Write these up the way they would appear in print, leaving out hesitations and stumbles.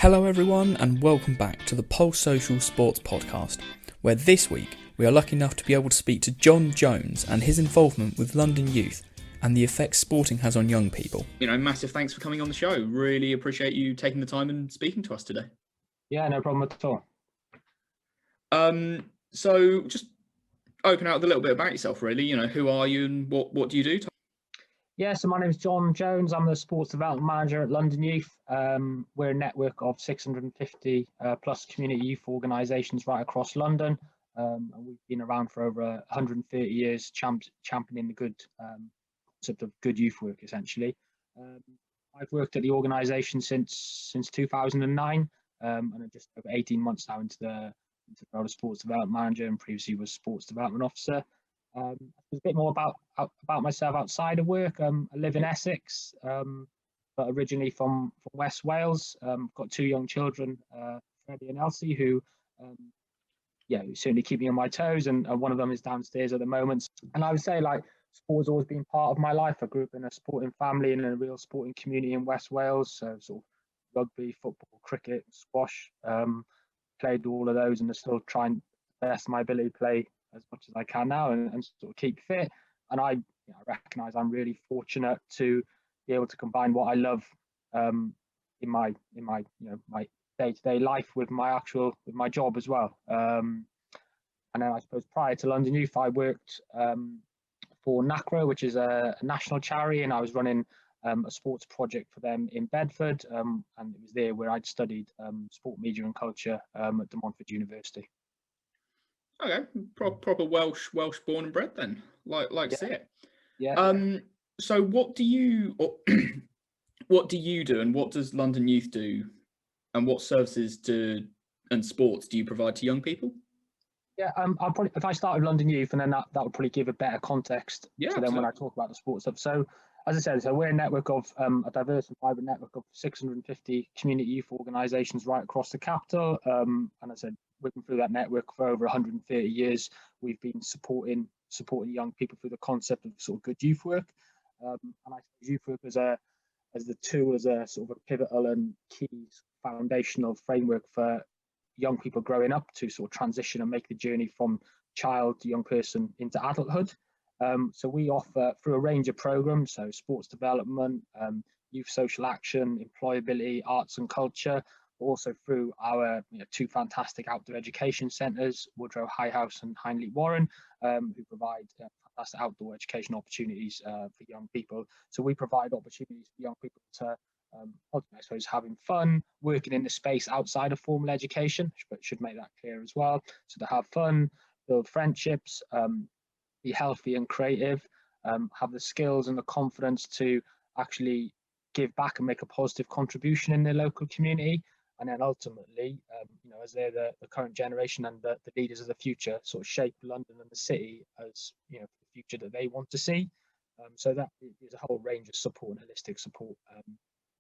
Hello everyone and welcome back to the Pulse Social Sports Podcast, where this week we are lucky enough to be able to speak to John Jones and his involvement with London Youth and the effects sporting has on young people. Massive thanks for coming on the show. Really appreciate you taking the time and speaking to us today. Yeah, no problem at all. So just open out with a little bit about yourself, really. Who are you and what do you do? Yeah, so my name is John Jones. I'm the Sports Development Manager at London Youth. We're a network of 650 plus community youth organisations right across London. And we've been around for over 130 years, championing the good concept of good youth work, essentially. I've worked at the organisation since 2009, and I'm just over 18 months now into the role of Sports Development Manager, and previously was Sports Development Officer. A bit more about myself outside of work. I live in Essex, but originally from West Wales. Got two young children, Freddie and Elsie, who certainly keep me on my toes, and one of them is downstairs at the moment. And I would say, like, sport's always been part of my life. I grew up in a sporting family and in a real sporting community in West Wales, so sort of rugby, football, cricket, squash. Played all of those, and I still trying best of my ability to play as much as I can now and sort of keep fit. And I recognise I'm really fortunate to be able to combine what I love in my my day-to-day life with my job as well. And then I suppose prior to London Youth, I worked for NACRA, which is a national charity, and I was running a sports project for them in Bedford, and it was there where I'd studied sport, media and culture at De Montfort University. Okay, proper Welsh born and bred then. Like to see it. Yeah. So what do you do, and what does London Youth do, and what services and sports do you provide to young people? Yeah, I'll probably, if I start with London Youth, and then that would probably give a better context to them when I talk about the sports stuff. So, as I said, we're a network of a diverse and vibrant network of 650 community youth organisations right across the capital. And as I said, working through that network for over 130 years, we've been supporting young people through the concept of sort of good youth work. And I suppose youth work as the tool, as a sort of a pivotal and key foundational framework for young people growing up to sort of transition and make the journey from child to young person into adulthood. So we offer through a range of programs, so sports development, youth social action, employability, arts and culture, but also through our two fantastic outdoor education centres, Woodrow High House and Hindley Warren, who provide fantastic outdoor education opportunities for young people. So we provide opportunities for young people to I suppose having fun, working in the space outside of formal education, but should make that clear as well. So to have fun, build friendships, be healthy and creative, have the skills and the confidence to actually give back and make a positive contribution in their local community. And then ultimately, as they're the current generation and the leaders of the future, sort of shape London and the city as the future that they want to see. So that is a whole range of support and holistic support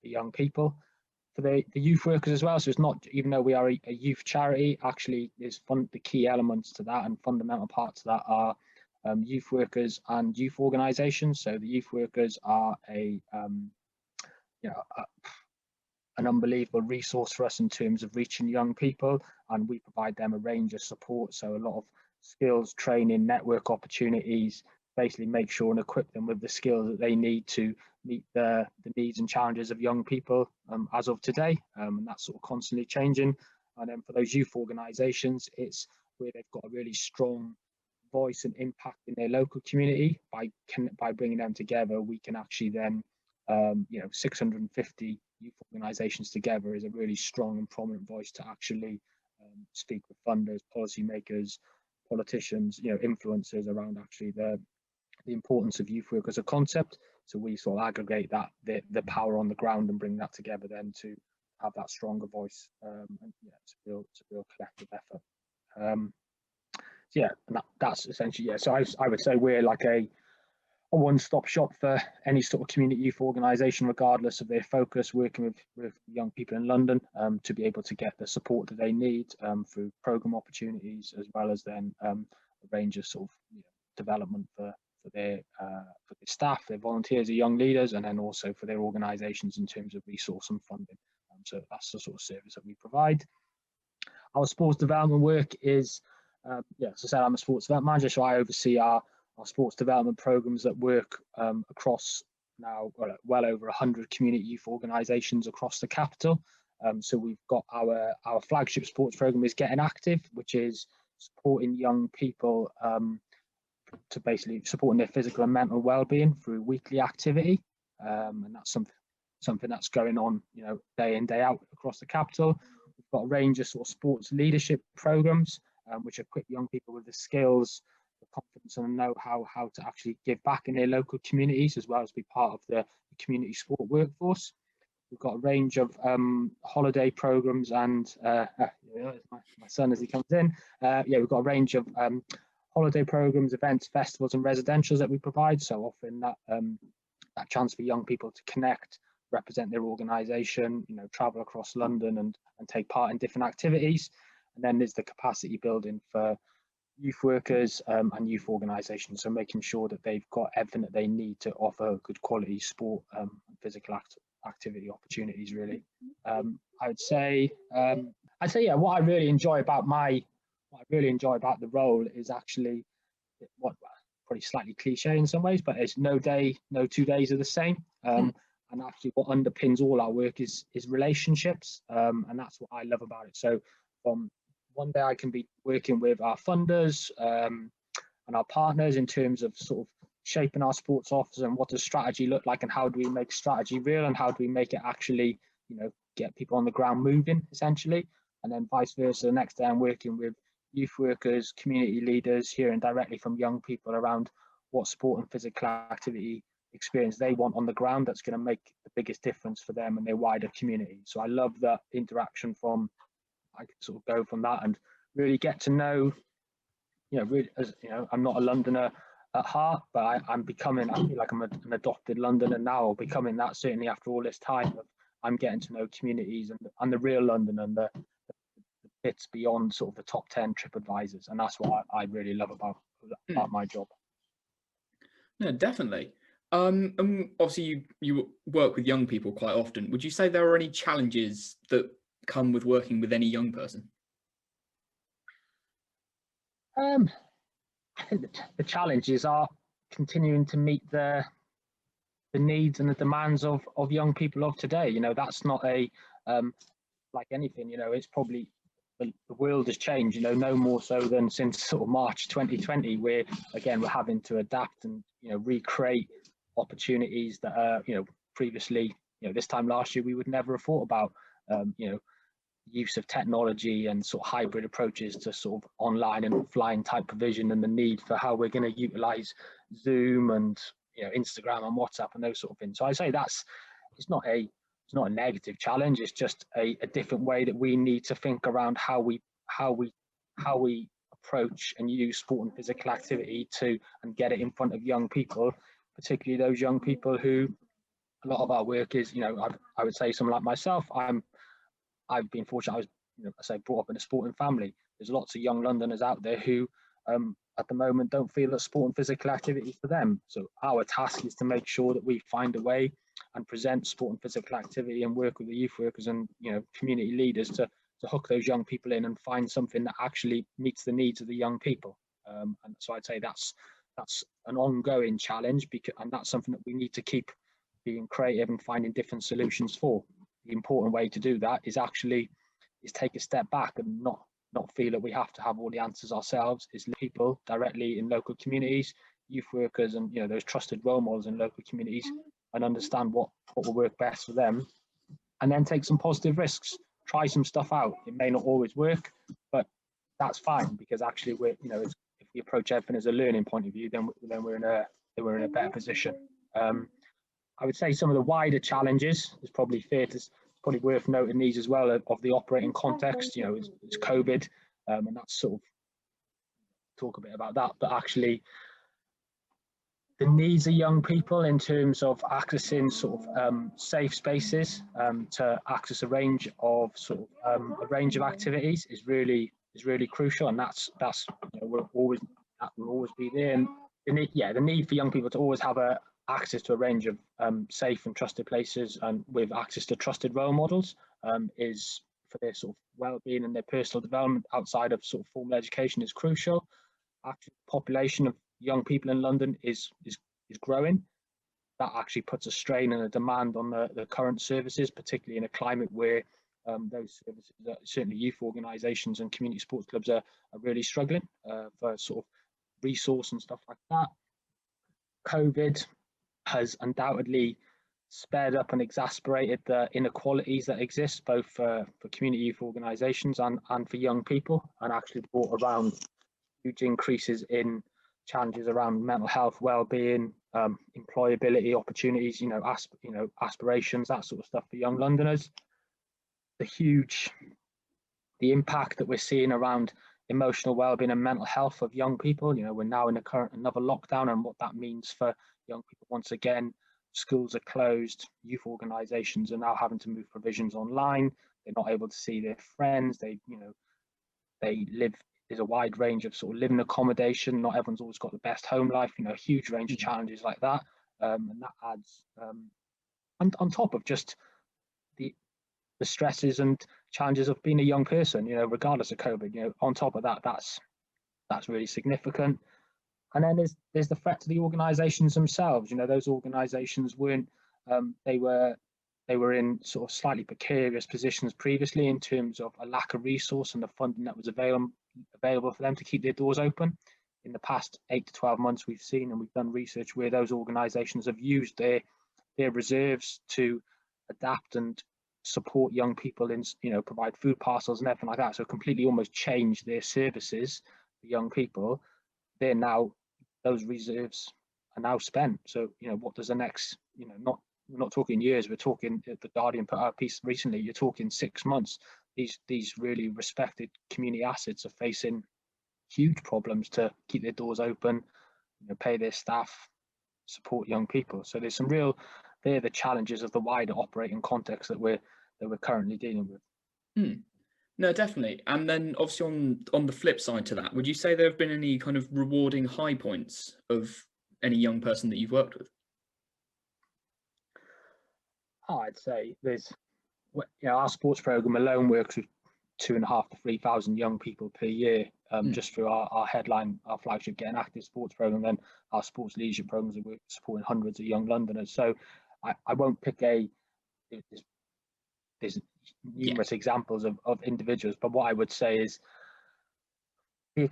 for young people. For the youth workers as well, so it's not, even though we are a youth charity, actually there's the key elements to that and fundamental parts to that are youth workers and youth organisations. So the youth workers are an unbelievable resource for us in terms of reaching young people, and we provide them a range of support. So a lot of skills training, network opportunities, basically make sure and equip them with the skills that they need to meet the needs and challenges of young people as of today, and that's sort of constantly changing. And then for those youth organisations, it's where they've got a really strong voice and impact in their local community. By bringing them together, we can actually then 650 youth organisations together is a really strong and prominent voice to actually speak with funders, policymakers, politicians, influencers around actually the importance of youth work as a concept. So we sort of aggregate that the power on the ground and bring that together then to have that stronger voice, and it's a real collective effort. And that's essentially So I would say we're like a one-stop shop for any sort of community youth organisation, regardless of their focus, working with young people in London to be able to get the support that they need through programme opportunities, as well as then a range of sort of development for their staff, their volunteers, their young leaders, and then also for their organisations in terms of resource and funding. So that's the sort of service that we provide. Our sports development work is, as I said, I'm a sports development manager, so I oversee our sports development programs that work across now well over 100 community youth organisations across the capital. So we've got our flagship sports program is Getting Active, which is supporting young people to basically supporting their physical and mental well-being through weekly activity, and that's something that's going on, day in, day out across the capital. We've got a range of sort of sports leadership programs, which equip young people with the skills, the confidence, and the know-how how to actually give back in their local communities, as well as be part of the community sport workforce. We've got a range of holiday programs, and my son as he comes in. We've got a range of holiday programs, events, festivals, and residentials that we provide. So offering that chance for young people to connect, represent their organisation, travel across London and take part in different activities. And then there's the capacity building for youth workers and youth organisations, so making sure that they've got everything that they need to offer good quality sport and physical activity opportunities. Really, I'd say what I really enjoy about the role is actually what probably slightly cliche in some ways, but it's no 2 days are the same. And actually, what underpins all our work is relationships, and that's what I love about it. So, one day I can be working with our funders and our partners in terms of sort of shaping our sports offers and what does strategy look like, and how do we make strategy real, and how do we make it actually, get people on the ground moving, essentially. And then vice versa, the next day I'm working with youth workers, community leaders, hearing directly from young people around what sport and physical activity experience they want on the ground that's going to make the biggest difference for them and their wider community. So I love that interaction I can sort of go from that and really get to know, really, as I'm not a Londoner at heart, but I feel like I'm an adopted Londoner now, becoming that certainly after all this time. I'm getting to know communities and the real London and the bits beyond sort of the top 10 TripAdvisors, and that's what I really love about my job. No, definitely. And obviously you work with young people quite often. Would you say there are any challenges that come with working with any young person? I think the challenges are continuing to meet the needs and the demands of young people of today. That's not like anything. It's probably the world has changed. No more so than since sort of March 2020, where again we're having to adapt and recreate opportunities that are previously this time last year we would never have thought about. Use of technology and sort of hybrid approaches to sort of online and offline type provision, and the need for how we're going to utilize Zoom and Instagram and WhatsApp and those sort of things. So I say it's not a negative challenge. It's just a different way that we need to think around how we approach and use sport and physical activity and get it in front of young people, particularly those young people who a lot of our work is. I would say someone like myself. I've been fortunate. I was, brought up in a sporting family. There's lots of young Londoners out there who, at the moment, don't feel that sport and physical activity is for them. So our task is to make sure that we find a way and present sport and physical activity and work with the youth workers and community leaders to hook those young people in and find something that actually meets the needs of the young people. And so I'd say that's an ongoing challenge, and that's something that we need to keep being creative and finding different solutions for. The important way to do that is take a step back and not feel that we have to have all the answers ourselves. Is people directly in local communities, youth workers, and those trusted role models in local communities, and understand what will work best for them, and then take some positive risks, try some stuff out. It may not always work, but that's fine, because actually if we approach everything as a learning point of view, then we're in a better position. I would say some of the wider challenges is probably worth noting these as well of the operating context. It's COVID, and that's sort of talk a bit about that. But actually, the needs of young people in terms of accessing sort of safe spaces to access a range of activities is really crucial, and that will always be there. And the need for young people to always have access to a range of safe and trusted places, and with access to trusted role models, is for their sort of well-being and their personal development outside of sort of formal education is crucial. Actually, the population of young people in London is growing. That actually puts a strain and a demand on the current services, particularly in a climate where those services, certainly youth organisations and community sports clubs, are really struggling for sort of resource and stuff like that. COVID has undoubtedly sped up and exacerbated the inequalities that exist, both for community youth organisations and for young people, and actually brought around huge increases in challenges around mental health, well-being, employability opportunities, aspirations, that sort of stuff for young Londoners. The impact that we're seeing around emotional well-being and mental health of young people. We're now in another lockdown, and what that means for young people. Once again, schools are closed, youth organisations are now having to move provisions online. They're not able to see their friends. They live. There's a wide range of sort of living accommodation. Not everyone's always got the best home life. A huge range of challenges like that, and that adds on top of just the stresses and challenges of being a young person. Regardless of COVID. On top of that, that's really significant. And then there's the threat to the organisations themselves. Those organisations weren't. They were in sort of slightly precarious positions previously in terms of a lack of resource and the funding that was available for them to keep their doors open. In the past 8 to 12 months, we've seen and we've done research where those organisations have used their reserves to adapt and support young people in, provide food parcels and everything like that. So completely almost change their services for young people. Those reserves are now spent. So, what does the next, we're not talking years, we're talking, the Guardian put out a piece recently, you're talking 6 months. These really respected community assets are facing huge problems to keep their doors open, pay their staff, support young people. So there's they're the challenges of the wider operating context that we're currently dealing with. No, definitely. And then obviously on the flip side to that, would you say there have been any kind of rewarding high points of any young person that you've worked with? I'd say there's, our sports program alone works with 2,500 to 3,000 young people per year, just through our headline, our flagship Getting Active sports program. Then our sports leadership programs are supporting hundreds of young Londoners. So I won't pick there's numerous examples of individuals, but what I would say is the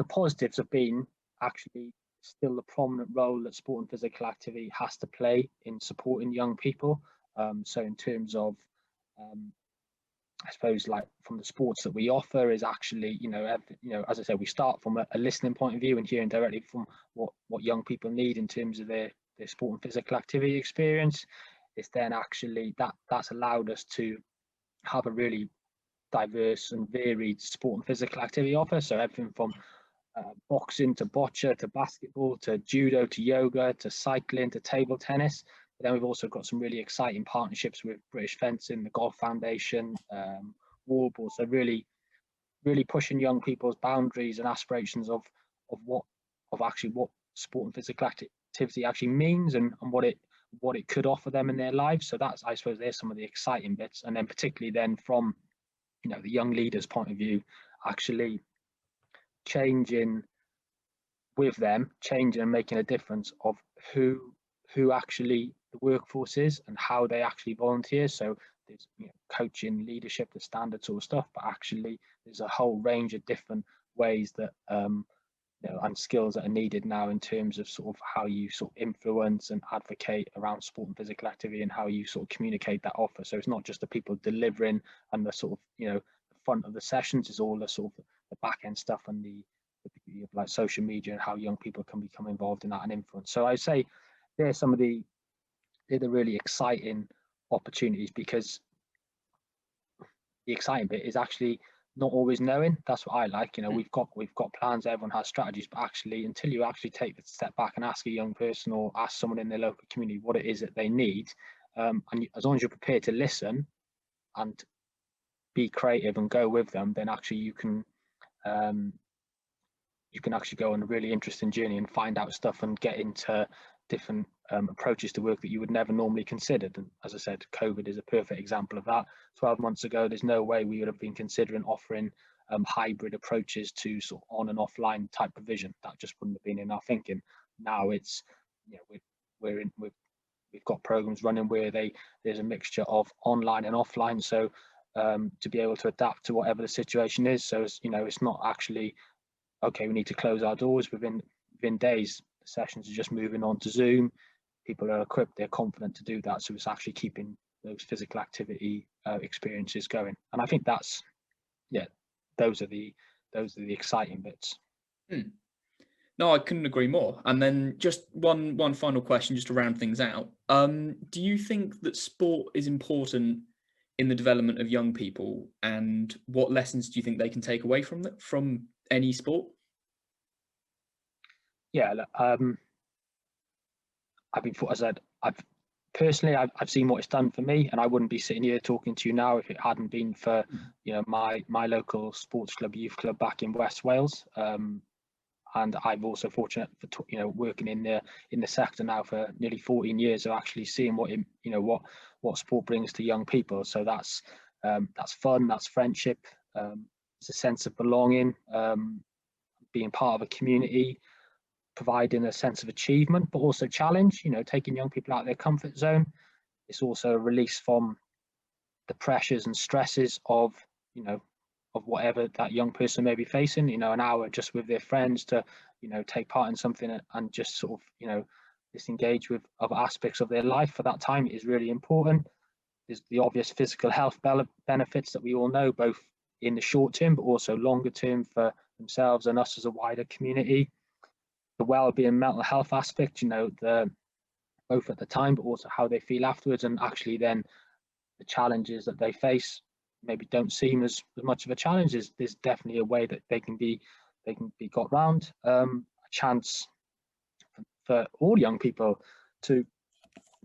positives have been actually still the prominent role that sport and physical activity has to play in supporting young people. So in terms of, I suppose, like from the sports that we offer is actually, as I said, we start from a listening point of view and hearing directly from what young people need in terms of their sport and physical activity experience. It's then actually that's allowed us to have a really diverse and varied sport and physical activity offer. So everything from boxing to bocce to basketball to judo to yoga to cycling to table tennis. But then we've also got some really exciting partnerships with British Fencing, the Golf Foundation, Wallball. So really pushing young people's boundaries and aspirations of what sport and physical activity actually means and what it could offer them in their lives. So that's, I suppose, there's some of the exciting bits. And then particularly then from, the young leaders' point of view, actually changing and making a difference of who actually the workforce is and how they actually volunteer. So there's coaching, leadership, the standard sort of stuff, but actually there's a whole range of different ways that and skills that are needed now in terms of sort of how you sort of influence and advocate around sport and physical activity and how you sort of communicate that offer. So it's not just the people delivering and the sort of the front of the sessions, is all the sort of the back end stuff and the beauty of like social media and how young people can become involved in that and influence. So I say they're the really exciting opportunities, because the exciting bit is actually not always knowing. That's what I like. We've got plans, everyone has strategies, but actually until you actually take the step back and ask a young person or ask someone in their local community what it is that they need, and as long as you're prepared to listen and be creative and go with them, then actually you can actually go on a really interesting journey and find out stuff and get into different approaches to work that you would never normally consider. And as I said, COVID is a perfect example of that. 12 months ago, there's no way we would have been considering offering hybrid approaches to sort of on and offline type provision. That just wouldn't have been in our thinking. Now it's, you know, we've got programs running where there's a mixture of online and offline. So to be able to adapt to whatever the situation is. So it's, you know, it's not actually, okay, we need to close our doors within days. The sessions are just moving on to Zoom. People are equipped, they're confident to do that. So it's actually keeping those physical activity experiences going. And I think that's, yeah, those are the exciting bits. No, I couldn't agree more. And then just one final question, just to round things out. Do you think that sport is important in the development of young people, and what lessons do you think they can take away from that, from any sport? Yeah, I mean, as I said, I've seen what it's done for me, and I wouldn't be sitting here talking to you now if it hadn't been for, you know, my local sports club, youth club back in West Wales. And I'm also fortunate for, you know, working in the sector now for nearly 14 years of actually seeing what, you know, what sport brings to young people. So that's fun, that's friendship, it's a sense of belonging, being part of a community, providing a sense of achievement, but also challenge, you know, taking young people out of their comfort zone. It's also a release from the pressures and stresses of, you know, of whatever that young person may be facing, you know, an hour just with their friends to, you know, take part in something and just sort of, you know, disengage with other aspects of their life for that time is really important. There's the obvious physical health benefits that we all know, both in the short term, but also longer term for themselves and us as a wider community. The well-being mental health aspect, you know, both at the time, but also how they feel afterwards, and actually then the challenges that they face maybe don't seem as much of a challenge. There's definitely a way that they can be got round. A chance for all young people to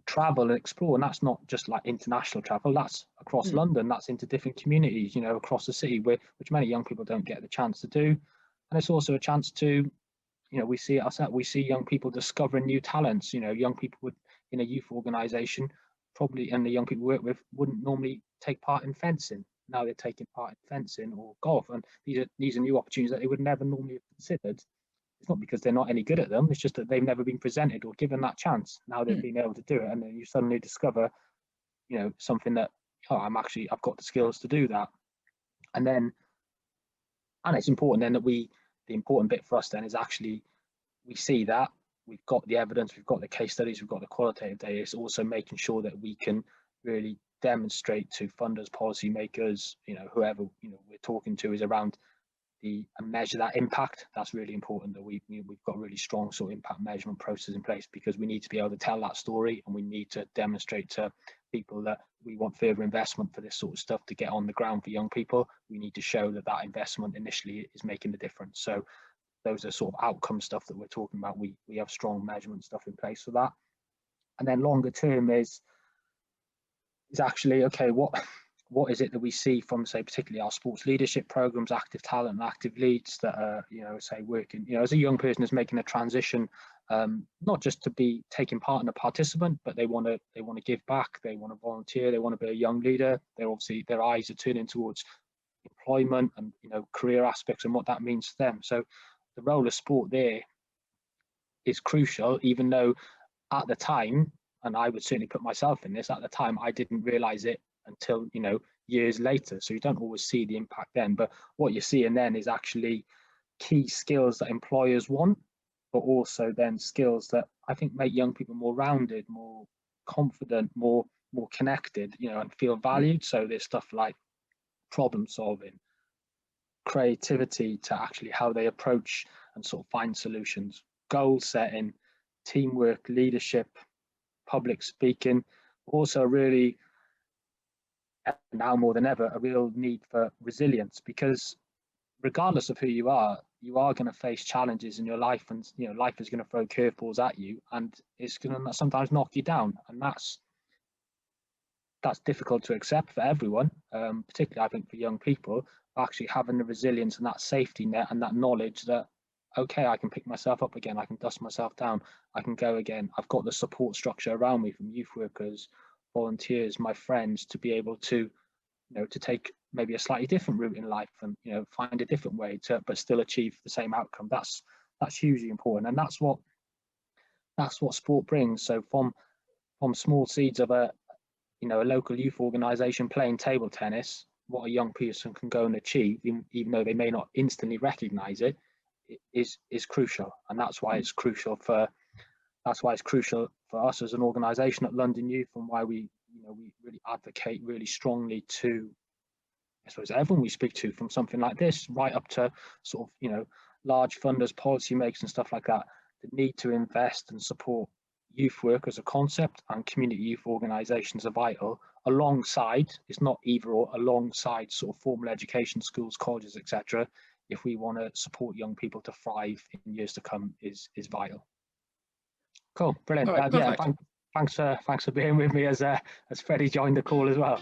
travel and explore, and that's not just like international travel, that's across London, that's into different communities, you know, across the city, which many young people don't get the chance to do. And it's also a chance to, you know, we see young people discovering new talents. You know, young people in a youth organisation probably, and the young people we work with, wouldn't normally take part in fencing. Now they're taking part in fencing or golf, and these are new opportunities that they would never normally have considered. It's not because they're not any good at them, it's just that they've never been presented or given that chance. Now they've been able to do it, and then you suddenly discover, you know, something that, oh, I've got the skills to do that. And it's important then that the important bit for us then is actually, we see that, we've got the evidence, we've got the case studies, we've got the qualitative data. It's also making sure that we can really demonstrate to funders, policymakers, you know, whoever, you know, we're talking to, is around and measure that impact. That's really important, that we've got a really strong sort of impact measurement process in place, because we need to be able to tell that story, and we need to demonstrate to people that we want further investment for this sort of stuff to get on the ground for young people. We need to show that investment initially is making the difference. So those are sort of outcome stuff that we're talking about. We have strong measurement stuff in place for that. And then longer term is actually, okay, what is it that we see from, say, particularly our sports leadership programs, active talent and active leads that are, you know, say working, you know, as a young person is making a transition, not just to be taking part in a participant, but they want to give back, they want to volunteer, they want to be a young leader. They're obviously, their eyes are turning towards employment and, you know, career aspects and what that means to them. So the role of sport there is crucial, even though at the time, and I would certainly put myself in this, at the time I didn't realize it until, you know, years later. So you don't always see the impact then, but what you're seeing then is actually key skills that employers want, but also then skills that I think make young people more rounded, more confident, more connected, you know, and feel valued. So there's stuff like problem solving, creativity to actually how they approach and sort of find solutions, goal setting, teamwork, leadership, public speaking. Also really, now more than ever, a real need for resilience, because regardless of who you are going to face challenges in your life, and, you know, life is going to throw curveballs at you, and it's going to sometimes knock you down, and that's difficult to accept for everyone, particularly I think for young people. Actually having the resilience and that safety net and that knowledge that okay, I can pick myself up again. I can dust myself down. I can go again. I've got the support structure around me from youth workers, volunteers, my friends, to be able to, to take maybe a slightly different route in life and, find a different way to, but still achieve the same outcome. That's hugely important. And that's what sport brings. So from small seeds of a local youth organisation playing table tennis, what a young person can go and achieve, even though they may not instantly recognise it, is crucial. And that's why it's crucial for us as an organisation at London Youth, and why we really advocate really strongly to, I suppose, everyone we speak to, from something like this right up to sort of large funders, policymakers and stuff like that, the need to invest and support youth work as a concept, and community youth organisations are vital, alongside, it's not either or, alongside sort of formal education, schools, colleges, etc. If we want to support young people to thrive in years to come, is vital. Cool, brilliant. Right, thanks for being with me as Freddie joined the call as well.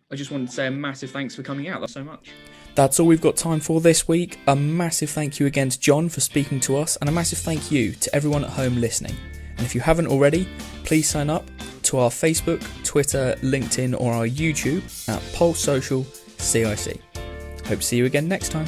I just wanted to say a massive thanks for coming out. That's so much. That's all we've got time for this week. A massive thank you again to John for speaking to us, and a massive thank you to everyone at home listening. And if you haven't already, please sign up to our Facebook, Twitter, LinkedIn or our YouTube at Pulse Social CIC. Hope to see you again next time.